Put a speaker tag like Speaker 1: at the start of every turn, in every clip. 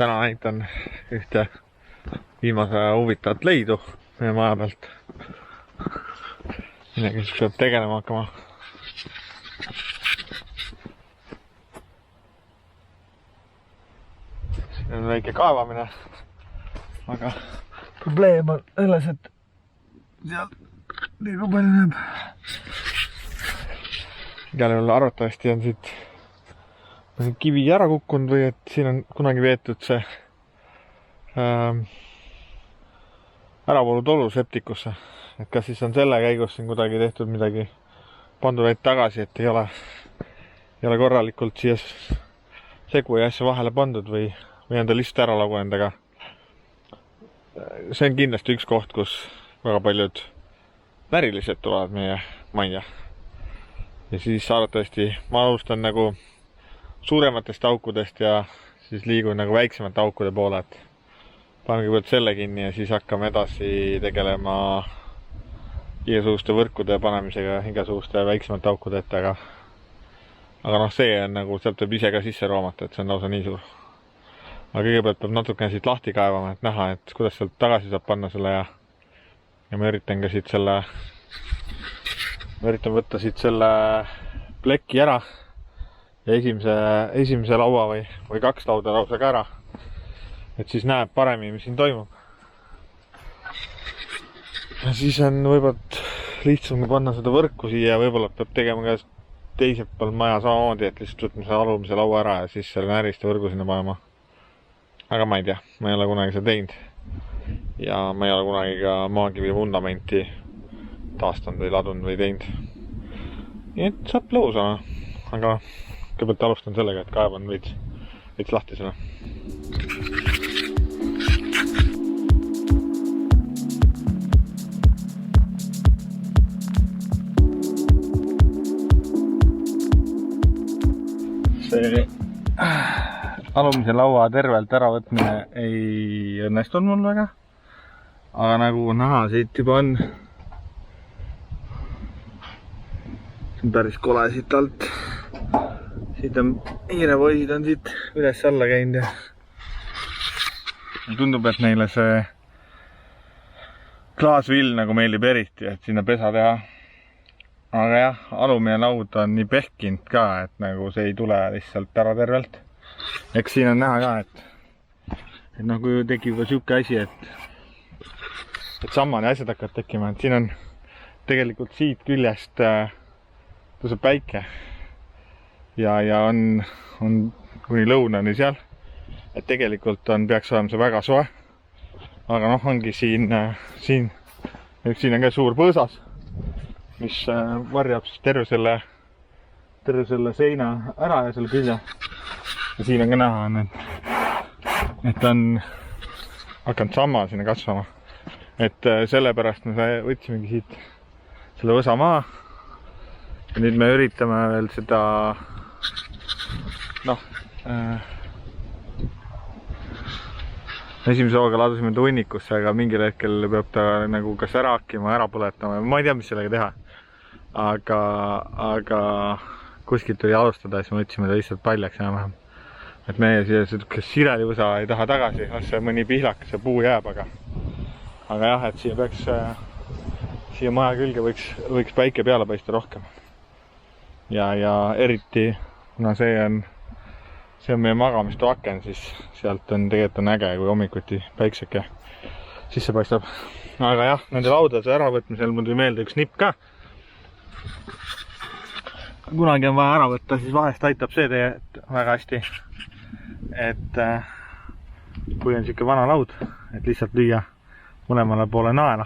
Speaker 1: täna näitan ühte viimase huvitavat leidu meie maja pealt. Midagi siis peab tegelema hakkama. Siin on väike kaevamine, aga probleem on selles, et seal liiga palju näeb. Igal juhul arvatavasti on siit kivi ära kukkunud või et siin on kunagi veetud see äravoolutolu septikusse. Et kas siis on selle käigus siin kuidagi tehtud midagi, pandud neid tagasi, et ei ole korralikult siia segu ja asja vahele pandud või on ta lihtsalt ära lagunenud, aga see on kindlasti üks koht, kus väga paljud värilised tulevad meie majja. Ja siis arvatavasti ma alustan nagu suurematest aukudest ja siis liigun nagu väiksemate aukude poole, et panen kõigepealt selle kinni ja siis hakkame edasi tegelema igasuguste võrkude panemisega igasuguste väiksemate aukude ette, aga noh, see on nagu, sealt võib ise ka sisse roomata, et see on lausa nii suur. Aga kõigepealt peab natukene siit lahti kaevama, et näha, et kuidas sealt tagasi saab panna selle ja ma üritan ka siit võtta siit selle pleki ära ja esimese laua või kaks lauda lausa ka ära, et siis näeb paremini, mis siin toimub. Ja siis on võib-olla lihtsam panna seda võrku siia ja võib-olla peab tegema ka teiselt peal maja samamoodi, et lihtsalt võtma selle alumise laua ära ja siis selle näriste võrgu sinna panema. Aga ma ei tea, ma ei ole kunagi seda teinud ja ma ei ole kunagi ka maakivi vundamenti taastanud või ladunud või teinud. Nii et saab lõus olema, aga kõigepealt alustan sellega, et kaevan veits lahti selle. See alumise laua tervelt äravõtmine ei õnnestunud mul väga, aga nagu näha siit juba on päris kole siit alt. Siit on hiirepoisid on siit üles alla käinud ja tundub, et neile see klaasvill nagu meeldib eriti, et sinna pesa teha. Aga jah, alumine laud on nii pehkinud ka, et nagu see ei tule lihtsalt ära tervelt. Eks siin on näha ka, et noh, kui tekib juba siuke asi, et samane asjad hakkavad tekkima, et siin on tegelikult siit küljest tõuseb päike ja on kuni lõunani seal, et tegelikult peaks olema see väga soe, aga noh, ongi siin on ka suur põõsas, mis varjab siis terve selle seina ära ja selle külje ja siin on ka näha, et on hakanud samma sinna kasvama, et sellepärast me võtsimegi siit selle osa maa. Ja nüüd me üritame veel seda, noh, esimese hooga ladusime ta hunnikusse, aga mingil hetkel peab ta nagu kas ära hakkima, ära põletama, ma ei tea, mis sellega teha. Aga kuskilt tuli alustada ja siis me võtsime ta lihtsalt paljaks enam-vähem. Et meie siia sirelivõsa ei taha tagasi, see mõni pihlakas ja puu jääb, aga jah, et siia maja külge võiks päike peale paista rohkem. Ja eriti, kuna see on meie magamistu aken, siis sealt on tegelikult äge, kui hommikuti päikseke sisse paistab. Aga jah, nende laudade äravõtmisel mul tuli meelde üks nipp ka. Kui kunagi on vaja ära võtta, siis vahest aitab see väga hästi, et kui on siuke vana laud, et lihtsalt lüüa mõlemale poole naela.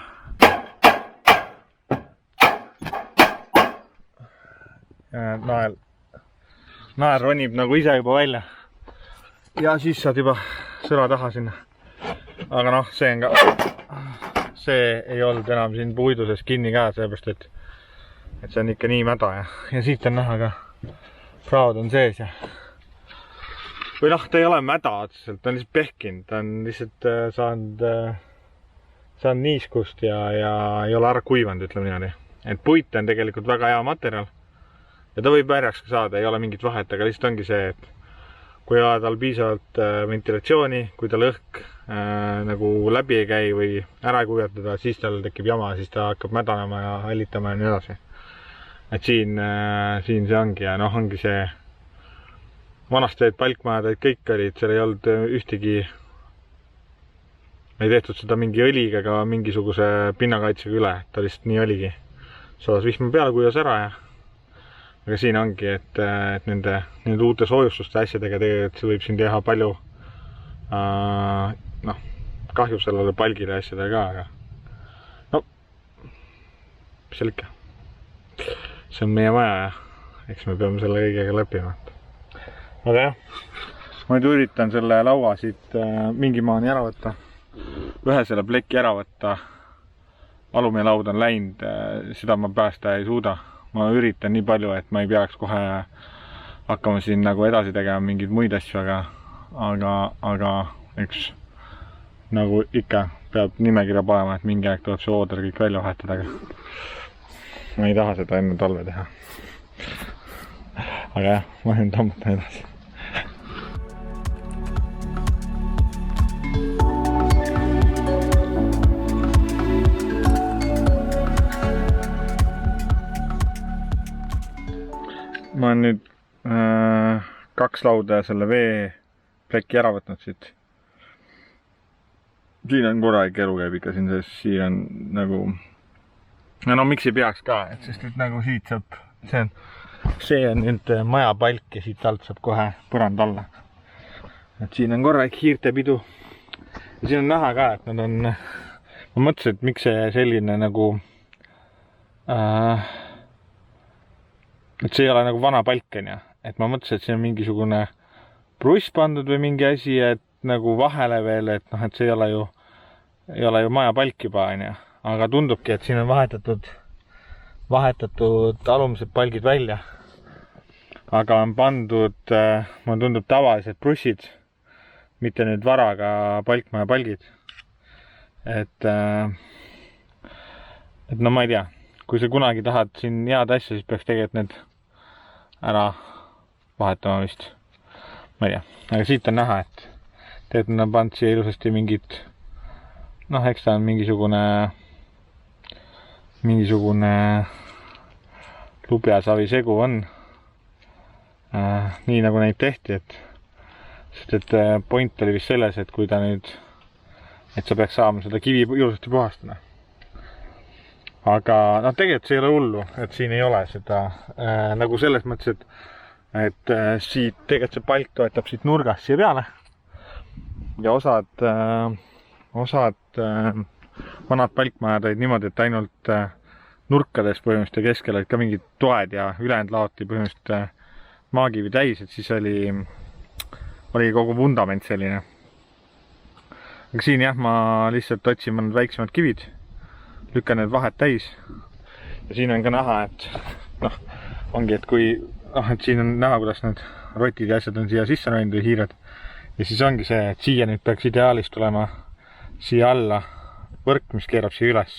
Speaker 1: Nael ronib nagu ise juba välja ja siis saad juba sõla taha sinna. Aga noh, see ei olnud enam siin puiduses kinni ka, sellepärast et see on ikka nii mäda ja siit on näha ka praod on sees ja või noh, ta ei ole mäda otseselt, ta on lihtsalt pehkinud, ta on lihtsalt saanud niiskust ja ei ole ära kuivanud, ütleme niimoodi. Et puit on tegelikult väga hea materjal ja ta võib märjaks ka saada, ei ole mingit vahet, aga lihtsalt ongi see, et kui ei ole tal piisavalt ventilatsiooni, kui tal õhk nagu läbi ei käi või ära ei kuivatada, siis tal tekib jama, siis ta hakkab mädanema ja hallitama ja nii edasi. Et siin see ongi ja noh, ongi see vanasti olid palkmajad, kõik olid, seal ei olnud ühtegi, ei tehtud seda mingi õliga ega mingisuguse pinnakaitsega üle, ta lihtsalt nii oligi. Sadas vihma peale, kuivas ära ja aga siin ongi, et nende uute soojustuste asjadega tegelikult see võib siin teha palju kahju sellele palgile asjadega ka, aga no, mis seal ikka. See on meie maja ja eks me peame selle kõigega leppima. Aga jah, ma nüüd üritan selle laua siit mingi maani ära võtta. Ühe selle pleki ära võtta. Alumine laud on läinud, seda ma päästa ei suuda. Ma üritan nii palju, et ma ei peaks kohe hakkama siin nagu edasi tegema mingeid muid asju, aga eks nagu ikka peab nimekirja panema, et mingi aeg tuleb see ooder kõik välja vahetada, aga ma ei taha seda enne talve teha. Aga jah, ma nüüd tammutan edasi. Ma olen nüüd 2 lauda selle veepleki ära võtnud siit. Siin on korralik elu käib ikka siin sees, siin on nagu... No miks ei peaks ka, sest et nagu siit saab... See on nüüd maja palk ja siit alt saab kohe põrand alla. Et siin on korralik hiirtepidu. Ja siin on näha ka, et nad on... Ma mõtlesin, et miks see selline nagu... Et see ei ole nagu vana palk, on. Et ma mõtlesin, et see on mingisugune bruss pandud või mingi asi, et nagu vahele veel, et noh, et see ei ole ju maja palk juba, on. Aga tundubki, et siin on vahetatud alumised palgid välja. Aga on pandud, mulle tundub tavalised brussid, mitte nüüd varaga palkmaja palgid. Et no ma ei tea. Kui sa kunagi tahad siin head asja, siis peaks tegelikult need ära vahetama vist. Ma ei tea. Aga siit on näha, et tegelikult on pannud siia ilusasti mingit, noh, eks ta on mingisugune lubjasavi segu on. Nii nagu neid tehti, et point oli vist selles, et kui ta nüüd, et sa peaks saama seda kivi ilusasti puhastada. Aga noh, tegelikult see ei ole hullu, et siin ei ole seda nagu selles mõttes, et siit tegelikult see palk toetab siit nurgast siia peale. Ja osad vanad palkmajad olid niimoodi, et ainult nurkades põhimõtteliselt ja keskel olid ka mingid toed ja ülejäänud laoti põhimõtteliselt maakivi täis, et siis oli kogu vundament selline. Aga siin jah, ma lihtsalt otsin mõned väiksemad kivid. Lükkan need vahed täis ja siin on ka näha, et noh, ongi, et kui et siin on näha, kuidas need rotid ja asjad on siia sisse näinud või hiired ja siis ongi see, et siia nüüd peaks ideaalis tulema siia alla võrk, mis keerab siia üles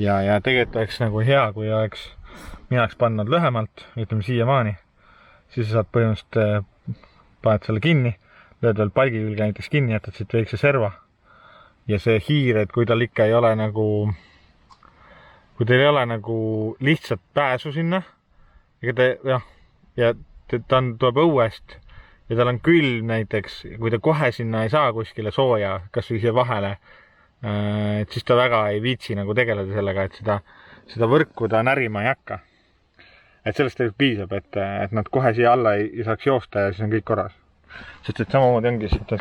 Speaker 1: ja tegelikult oleks nagu hea, kui mina oleks pannud lühemalt, ütleme siia maani, siis sa saad põhimõtteliselt paned selle kinni, lööd veel palgi külge näiteks kinni, jätad siit väikse serva. Ja see hiir, et kui tal ikka ei ole nagu, kui teil ei ole nagu lihtsalt pääsu sinna, ja ta tuleb õuest ja tal on külm näiteks, kui ta kohe sinna ei saa kuskile sooja, kas või siia vahele, et siis ta väga ei viitsi nagu tegeleda sellega, et seda võrku ta närima ei hakka. Et sellest tegelikult piisab, et nad kohe siia alla ei saaks joosta ja siis on kõik korras. Sest et samamoodi ongi siit,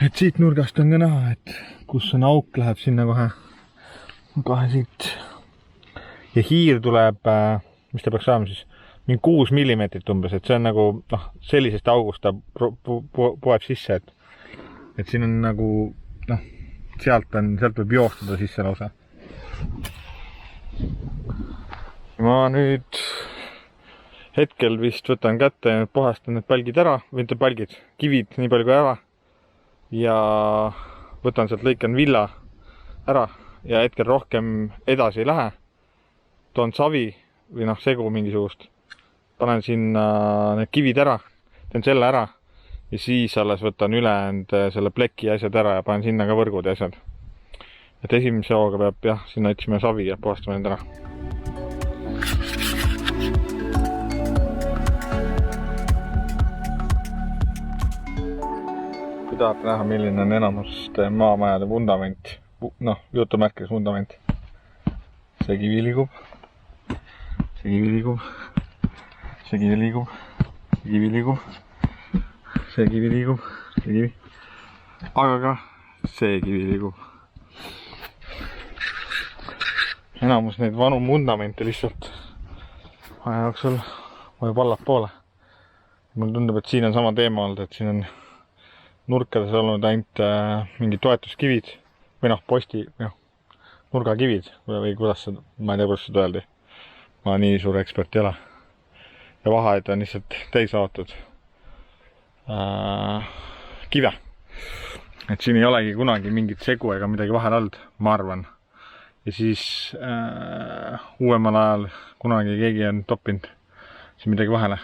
Speaker 1: et siit nurgast on ka näha, et kus on auk, läheb sinna kohe siit. Ja hiir tuleb, mis ta peaks saama siis, mingi 6 millimeetrit umbes, et see on nagu, noh, sellisest august ta poeb sisse, et siin on nagu, noh, sealt võib joostada sisse lausa. Ma nüüd hetkel vist võtan kätte ja puhastan need palgid ära, või need palgid, kivid nii palju kui ära. Ja võtan sealt, lõikan villa ära ja hetkel rohkem edasi ei lähe. Toon savi või noh, segu mingisugust. Panen sinna need kivid ära teen selle ära ja siis alles võtan ülejäänud selle pleki asjad ära ja panen sinna ka võrgud ja asjad. Et esimese hooga peab jah, sinna otsime savi ja puhastame need ära. Kui tahate näha, milline on enamuste maamajade vundament, noh, jutumärkis vundament. See kivi liigub, see kivi liigub, see kivi liigub, see kivi liigub, see kivi liigub, see kivi, aga ka see kivi liigub. Enamus neid vanu vundamente lihtsalt aja jooksul vajub allapoole. Mulle tundub, et siin on sama teema olnud, et siin on nurkades olnud ainult mingi toetuskivid või noh, posti, nurgakivid või kuidas seda, ma ei tea, kuidas seda öeldi. Ma nii suur ekspert ei ole. Ja vahaid on lihtsalt täis laotud kive. Et siin ei olegi kunagi mingit segu ega midagi vahel olnud, ma arvan. Ja siis uuemal ajal kunagi keegi on toppinud siin midagi vahele.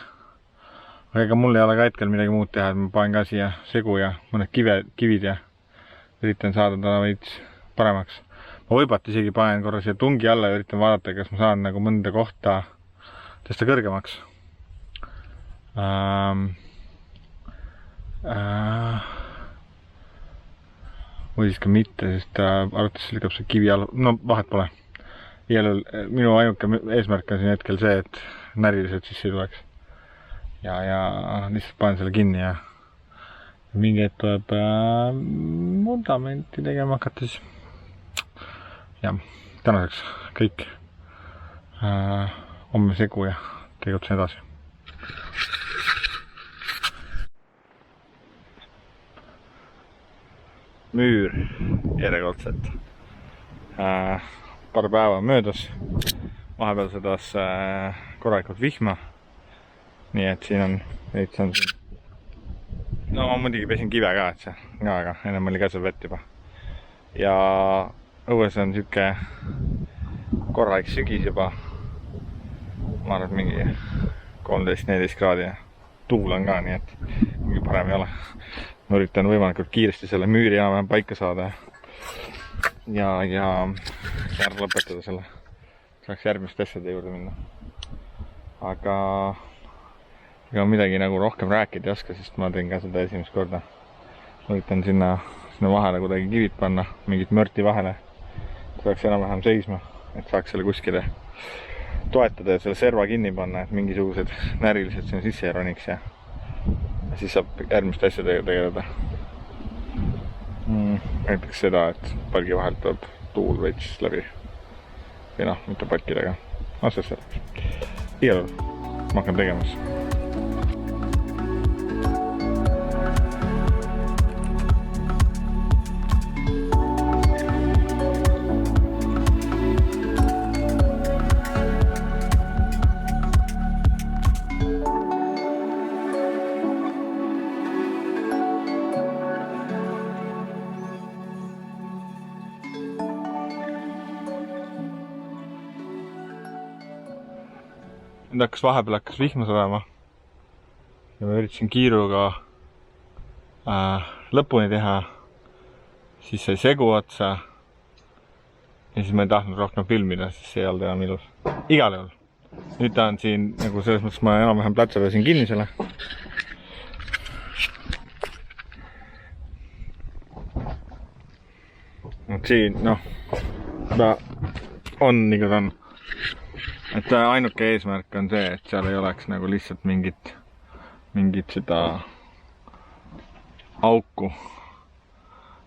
Speaker 1: Aga ega mul ei ole ka hetkel midagi muud teha, et ma panen ka siia segu ja mõned kivid ja üritan saada ta veits paremaks. Ma võibat isegi panen korra siia tungi alla ja üritan vaadata, kas ma saan nagu mõnda kohta tõsta kõrgemaks. Või siis ka mitte, sest arvates lükkab see kivi all, no vahet pole. Igal minu ainuke eesmärk on siin hetkel see, et närilised sisse ei tuleks. Ja lihtsalt panen selle kinni ja mingi hetk tuleb vundamenti tegema hakata siis. Ja tänaseks kõik. Homme segu ja tegutsen edasi. Müür järjekordselt. Paar päeva möödas. Vahepeal sedas korralikult vihma. Nii et siin on veits on siin. No ma muidugi pesin kive ka, et see aga ennem oli käsel vett juba. Ja õues on siuke korralik sügis juba. Ma arvan, mingi 13-14 kraadi ja tuul on ka, nii et mingi parem ei ole. Ma üritan võimalikult kiiresti selle müüri enam paika saada ja ära lõpetada selle. Saaks järgmiste asjade juurde minna. Aga ega midagi nagu rohkem rääkida ei oska, sest ma teen ka seda esimest korda. Ma üritan sinna vahele kuidagi kivid panna, mingit mörti vahele. Et saaks enam-vähem seisma, et saaks selle kuskile toetada ja selle serva kinni panna, et mingisugused närilised sinna sisse ei roniks ja siis saab järgmiste asjadega tegeleda. Näiteks seda, et palgi vahelt tuleb tuul veits läbi. Või noh, mitte palkidega. Aastas selleks. Igal juhul ma hakkan tegemas. Nüüd vahepeal hakkas vihma sadama ja ma üritasin kiiruga lõpuni teha, siis sai segu otsa ja siis ma ei tahtnud rohkem filmida, sest see ei olnud enam ilus. Igal juhul. Nüüd ta on siin, nagu selles mõttes ma enam-vähem plätserdasin kinni selle. Siin, noh, ta on nii, kui ta on. Et ainuke eesmärk on see, et seal ei oleks nagu lihtsalt mingit seda auku,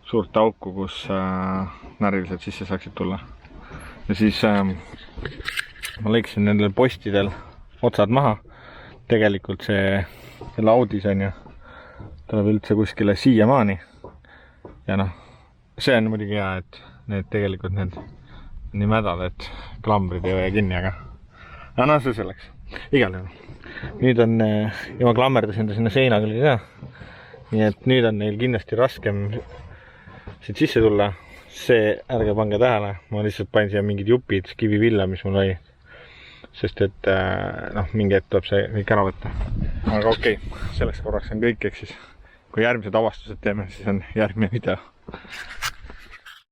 Speaker 1: suurt auku, kus närilised sisse saaksid tulla. Ja siis ma lõiksin nendel postidel otsad maha. Tegelikult selle audis on ju, tuleb üldse kuskile siiamaani. Ja noh, see on muidugi hea, et need tegelikult need nii mädad, et klambrid ei hoia kinni, aga no see selleks. Igal juhul. Nüüd on, ja ma klammerdasin ta sinna seina külge ka. Nii et nüüd on neil kindlasti raskem siit sisse tulla. See, ärge pange tähele, ma lihtsalt panin siia mingid jupid, kivivilla, mis mul oli. Sest et, noh, mingi hetk tuleb see kõik ära võtta. aga okei, selleks korraks on kõik, eks siis kui järgmised avastused teeme, siis on järgmine video.